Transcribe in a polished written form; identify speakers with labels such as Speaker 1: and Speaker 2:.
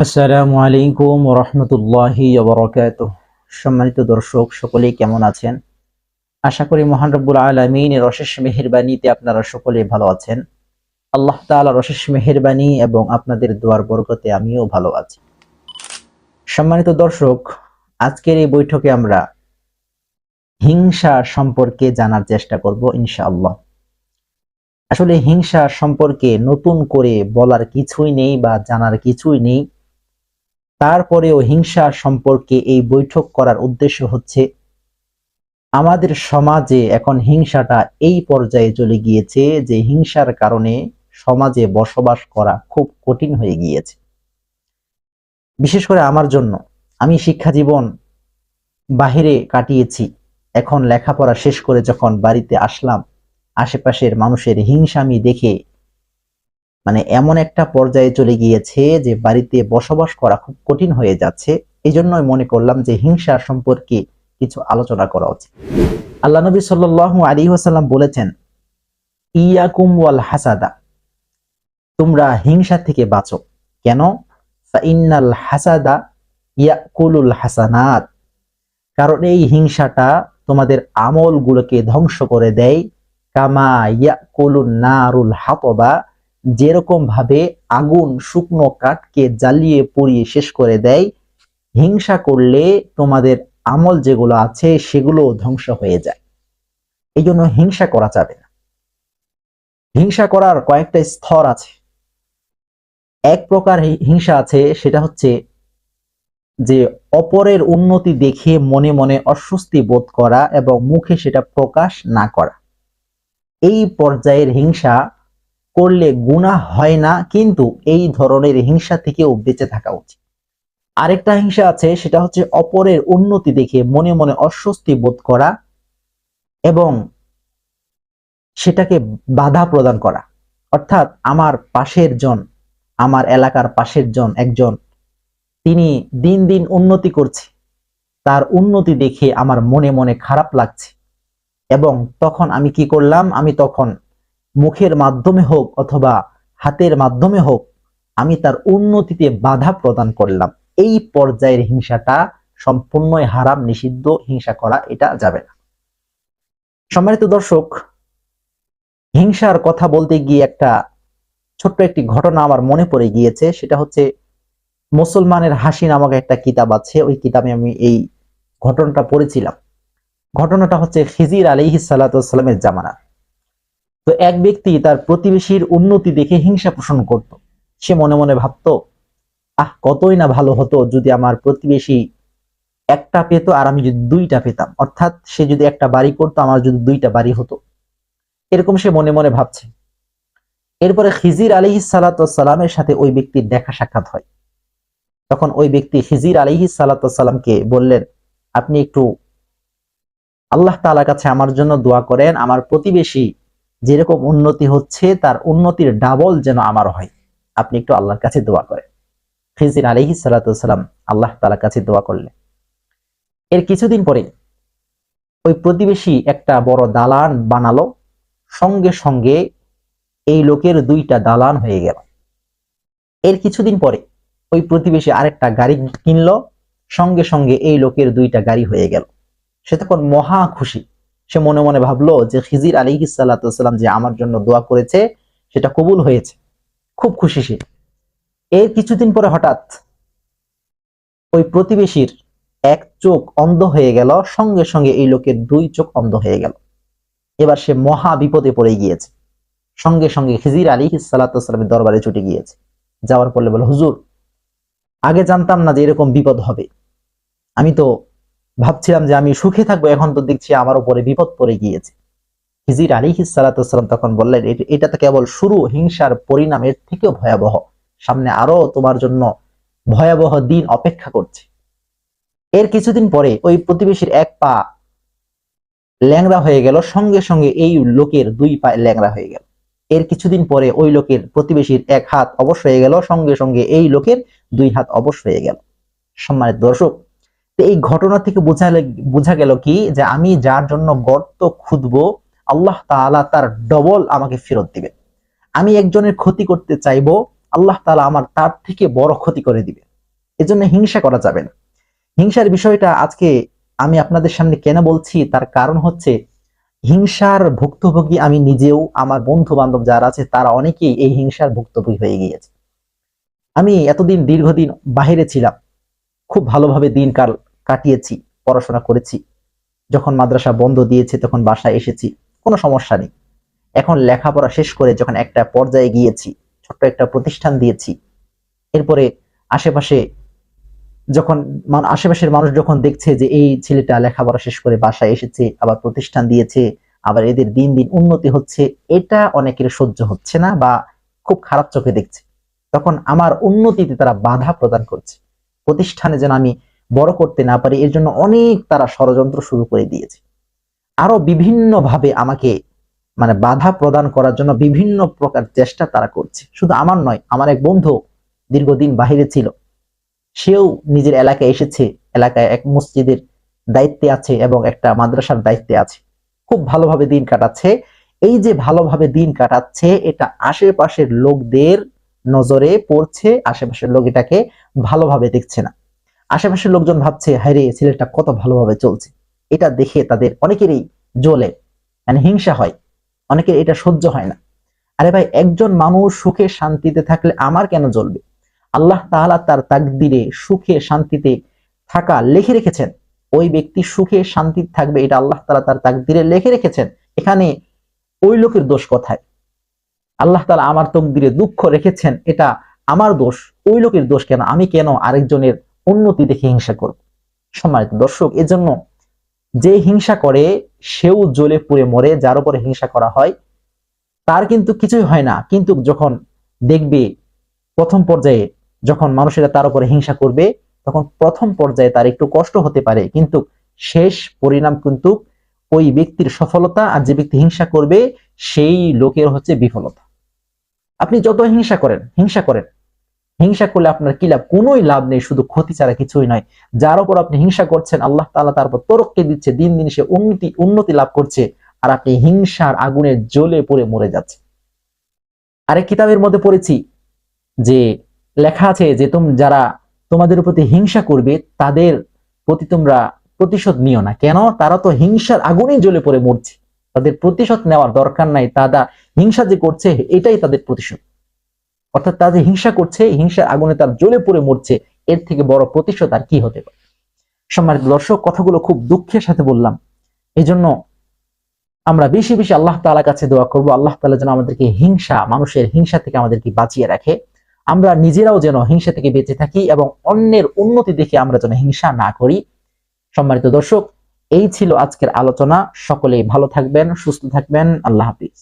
Speaker 1: আসসালামু আলাইকুম ওয়া রাহমাতুল্লাহি ওয়া বারাকাতুহু। সম্মানিত দর্শক সকলেই কেমন আছেন? আশা করি মহান রব্বুল আলামিনের অশেষ মেহেরবানিতে আপনারা সকলেই ভালো আছেন। আল্লাহ তাআলার অশেষ মেহেরবানি এবং আপনাদের দোয়ার বরকতে আমিও ভালো আছি। সম্মানিত দর্শক, আজকের এই বৈঠকে আমরা হিংসা সম্পর্কে জানার চেষ্টা করব ইনশাআল্লাহ। আসলে হিংসা সম্পর্কে নতুন করে বলার কিছুই নেই বা জানার কিছুই নেই। তারপরেও হিংসা সম্পর্কে এই বৈঠক করার উদ্দেশ্য হচ্ছে আমাদের সমাজে এখন হিংসাটা এই পর্যায়ে চলে গিয়েছে যে হিংসার কারণে সমাজে বসবাস করা খুব কঠিন হয়ে গিয়েছে। বিশেষ করে আমার জন্য, আমি শিক্ষা জীবন বাহিরে কাটিয়েছি। এখন লেখাপড়া শেষ করে যখন বাড়িতে আসলাম, আশেপাশের মানুষের হিংসামি দেখে এমন একটা পর্যায়ে চলে গিয়েছে যে বাড়িতে বসবাস করা খুব কঠিন হয়ে যাচ্ছে। এই জন্যই মনে করলাম যে হিংসা সম্পর্কে কিছু আলোচনা করা উচিত। আল্লাহ নবী সাল্লাল্লাহু আলাইহি ওয়াসাল্লাম বলেছেন, ইয়াকুম ওয়াল হাসাদা, তোমরা হিংসা থেকে বাঁচো। কেন? ফাইন্নাল হাসাদা ইয়াকুলুল হাসানাত, কারণ এই হিংসাটা তোমাদের আমলগুলোকে ধ্বংস করে দেয়। কামা ইয়াকুলুন নারুল হাতবা, যেরকম ভাবে আগুন শুকনো কাঠকে জ্বালিয়ে পুড়িয়ে শেষ করে দেয়, হিংসা করলে তোমাদের আমল যেগুলো আছে সেগুলো ধ্বংস হয়ে যায়। এই জন্য হিংসা করা যাবে না। হিংসা করার কয়েকটা স্তর আছে। এক প্রকার হিংসা আছে, সেটা হচ্ছে যে অপরের উন্নতি দেখে মনে মনে অস্বস্তি বোধ করা এবং মুখে সেটা প্রকাশ না করা। এই পর্যায়ের হিংসা করলে গুনাহ হয় না, কিন্তু এই ধরনের হিংসা থেকেও বেঁচে থাকা উচিত। আরেকটা হিংসা আছে, সেটা হচ্ছে অপরের উন্নতি দেখে মনে মনে অস্বস্তি বোধ করা এবং সেটাকে বাধা প্রদান করা। অর্থাৎ আমার পাশের জন, আমার এলাকার পাশের জন একজন, তিনি দিন দিন উন্নতি করছে, তার উন্নতি দেখে আমার মনে মনে খারাপ লাগছে এবং তখন আমি কি করলাম, আমি তখন মুখের মাধ্যমে হোক অথবা হাতের মাধ্যমে হোক আমি তার উন্নতিতে বাধা প্রদান করলাম। এই পর্যায়ের হিংসাটা সম্পূর্ণই হারাম, নিষিদ্ধ। হিংসা করা এটা যাবে না। সম্মানিত দর্শক, হিংসার কথা বলতে গিয়ে একটা ছোট্ট একটি ঘটনা আমার মনে পড়ে গিয়েছে। সেটা হচ্ছে মুসলমানের হাসি নামক একটা কিতাব আছে, ওই কিতাবে আমি এই ঘটনাটা পড়েছিলাম। ঘটনাটা হচ্ছে খিজির আলাইহিস সালাতু ওয়াস সালামের জামানা। তো এক ব্যক্তি তার প্রতিবেশীর উন্নতি দেখে হিংসা পোষণ করত। সে মনে মনে ভাবতো, কতই না ভালো হতো যদি আমার প্রতিবেশী একটা পেত আর আমি যদি দুইটা পেতাম, অর্থাৎ সে যদি একটা বাড়ি করতো আমার যদি দুইটা বাড়ি হতো। এরকম সে মনে মনে ভাবছে। এরপরে খিজির আলাইহিস সালাতু ওয়াস সালামের সাথে ওই ব্যক্তির দেখা সাক্ষাৎ হয়। তখন ওই ব্যক্তি খিজির আলাইহিস সালাতু ওয়াস সালামকে বললেন, আপনি একটু আল্লাহ তাআলার কাছে আমার জন্য দোয়া করেন, আমার প্রতিবেশী যেরকম উন্নতি হচ্ছে তার উন্নতির ডাবল যেন আমার হয়। আপনি একটু আল্লাহর কাছে দোয়া করেন। খিজির আলাইহিস সালাতু ওয়াস সালাম আল্লাহ তাআলার কাছে দোয়া করলেন। এর কিছুদিন পরে ওই প্রতিবেশী একটা বড় দালান বানালো। সঙ্গে সঙ্গে এই লোকের দুইটা দালান হয়ে গেল। এর কিছুদিন পরে ওই প্রতিবেশী আরেকটা গাড়ি কিনলো। সঙ্গে সঙ্গে এই লোকের দুইটা গাড়ি হয়ে গেল। সে তখন মহা খুশি। সে মনে মনে ভাবলো যে খিজির আলাইহিস সালাতু ওয়াস সালাম যে আমার জন্য দোয়া করেছে সেটা কবুল হয়েছে। খুব খুশি সে। এর কিছুদিন পরে হঠাৎ ওই প্রতিবেশীর এক চোখ অন্ধ হয়ে গেল। সঙ্গে সঙ্গে এই লোকের দুই চোখ অন্ধ হয়ে গেল। এবার সে মহা বিপদে পড়ে গিয়েছে। সঙ্গে সঙ্গে খিজির আলাইহিস সালাতু ওয়াস সালামের দরবারে ছুটে গিয়েছে। যাওয়ার পরে বলে, হুজুর, আগে জানতাম না যে এরকম বিপদ হবে। আমি তো ভাবছিলাম যে আমি সুখে থাকবো, এখন তো দেখছি আমার উপরে বিপদ পড়ে গিয়েছে। খিজির আলাইহিস সালাতু ওয়াস সালাম তখন বললেন, এটা তো কেবল শুরু, হিংসার পরিণাম এর থেকেও ভয়াবহ। সামনে আরো তোমার জন্য ভয়াবহ দিন অপেক্ষা করছে। এর কিছুদিন পরে ওই প্রতিবেশীর এক পা ল্যাংড়া হয়ে গেল। সঙ্গে সঙ্গে এই লোকের দুই পা ল্যাংড়া হয়ে গেল। এর কিছুদিন পরে ওই লোকের প্রতিবেশীর এক হাত অবশ হয়ে গেল। সঙ্গে সঙ্গে এই লোকের দুই হাত অবশ হয়ে গেল। সম্মানিত দর্শক, এই ঘটনা থেকে বোঝা গেল কি, যে আমি যার জন্য গর্ত খুঁদবো আল্লাহ তাআলা তার ডবল আমাকে ফেরত দিবেন। আমি একজনের ক্ষতি করতে চাইবো, আল্লাহ তাআলা আমার তার থেকে বড় ক্ষতি করে দিবেন। এজন্য হিংসা করা যাবে না। হিংসার বিষয়টা আজকে আমি আপনাদের সামনে কেন বলছি, তার কারণ হচ্ছে হিংসার ভুক্তভোগী আমি নিজেও, আমার বন্ধু বান্ধব যারা আছে তারা অনেকেই এই হিংসার ভুক্তভোগী হয়ে গিয়েছে। আমি এতদিন দীর্ঘদিন বাহিরে ছিলাম, খুব ভালোভাবে দিন কাটিয়েছি, পড়াশোনা করেছি। যখন মাদ্রাসা বন্ধ দিয়েছে তখন বাসায় এসেছি, কোনো সমস্যা নেই। এখন লেখাপড়া শেষ করে যখন একটা পর্যায়ে গিয়েছি, ছোট্ট একটা প্রতিষ্ঠান দিয়েছি, এরপরে আশেপাশে আশেপাশের মানুষ যখন দেখছে যে এই ছেলেটা লেখাপড়া শেষ করে বাসায় এসেছে, আবার প্রতিষ্ঠান দিয়েছে, আবার এদের দিন দিন উন্নতি হচ্ছে, এটা অনেকের সহ্য হচ্ছে না বা খুব খারাপ চোখে দেখছে। তখন আমার উন্নতিতে তারা বাধা প্রদান করছে, প্রতিষ্ঠানে যেন আমি বড় করতে না পারি এর জন্য অনেক তারা ষড়যন্ত্র শুরু করে দিয়েছে। আরো বিভিন্ন ভাবে আমাকে বাধা প্রদান করার জন্য বিভিন্ন প্রকার চেষ্টা তারা করছে। শুধু আমার নয়, আমার এক বন্ধু দীর্ঘদিন বাহিরে ছিল, সেও নিজের এলাকায় এসেছে, এলাকায় এক মসজিদের দায়িত্বে আছে এবং একটা মাদ্রাসার দায়িত্বে আছে, খুব ভালোভাবে দিন কাটাচ্ছে। এই যে ভালোভাবে দিন কাটাচ্ছে, এটা আশেপাশের লোকদের নজরে পড়ছে, আশেপাশের লোক এটাকে ভালোভাবে দেখছে না। আশেপাশের লোকজন ভাবছে, হায় রে, ছেলেটা কত ভালোভাবে চলছে। এটা দেখে তাদের অনেকেরই জ্বলে, হিংসা হয়, অনেকের এটা সহ্য হয় না। আরে ভাই, একজন মানুষ সুখে শান্তিতে থাকলে আমার কেন জ্বলবে? আল্লাহ তাআলা তার তাকদীরে সুখে শান্তিতে থাকা লিখে রেখেছেন, ওই ব্যক্তি সুখে শান্তিতে থাকবে, এটা আল্লাহ তাআলা তার তাকদীরে লিখে রেখেছেন। এখানে ওই লোকের দোষ কোথায়? আল্লাহ তাআলা আমার তাকদীরে দুঃখ রেখেছেন, এটা আমার দোষ, ওই লোকের দোষ কেন? আমি কেন আরেকজনের উন্নতি দেখে হিংসা করব? সম্মানিত দর্শক, এজন্য যে হিংসা করে সেও জ্বলে পুড়ে মরে, যার উপরে হিংসা করা হয় তার কিন্তু কিছুই হয় না। কিন্তু যখন দেখবে প্রথম পর্যায়ে যখন মানুষেরা তার উপরে হিংসা করবে, তখন প্রথম পর্যায়ে তার একটু কষ্ট হতে পারে, কিন্তু শেষ পরিণাম কিন্তু ওই ব্যক্তির সফলতা, আর যে ব্যক্তি হিংসা করবে সেই লোকের হচ্ছে বিফলতা। আপনি যত হিংসা করেন, হিংসা করলে আপনার কি লাভ? কোনোই লাভ নেই, শুধু ক্ষতি ছাড়া কিছুই নয়। যার উপর আপনি হিংসা করছেন, আল্লাহ তাআলা তার উপর তরক্কি দিচ্ছে, দিন দিন সে উন্নতি লাভ করছে, আর আপনি হিংসার আগুনে জ্বলে পুড়ে মরে যাচ্ছে। আরেক কিতাবের মধ্যে পড়েছি যে লেখা আছে যে যারা তোমাদের প্রতি হিংসা করবে তাদের প্রতি তোমরা প্রতিশোধ নিও না। কেন? তারা তো হিংসার আগুনে জ্বলে পড়ে মরছে, তাদের প্রতিশোধ নেওয়ার দরকার নাই। তারা হিংসা যে করছে এটাই তাদের প্রতিশোধ, অর্থাৎ তারা যে হিংসা করছে, হিংসার আগুনে তার জ্বলে পড়ে মরছে, এর থেকে বড় প্রতিশোধ আর কি হতে পারে? সম্মানিত দর্শক, কথাগুলো খুব দুঃখের সাথে বললাম। এই জন্য আমরা বেশি বেশি আল্লাহ তাআলার কাছে দোয়া করব, আল্লাহ তাআলা যেন আমাদেরকে মানুষের হিংসা থেকে আমাদেরকে বাঁচিয়ে রাখে। আমরা নিজেরাও যেন হিংসা থেকে বেঁচে থাকি এবং অন্যের উন্নতি দেখে আমরা যেন হিংসা না করি। সম্মানিত দর্শক, এই ছিল আজকের আলোচনা। সকলেই ভালো থাকবেন, সুস্থ থাকবেন। আল্লাহ হাফিজ।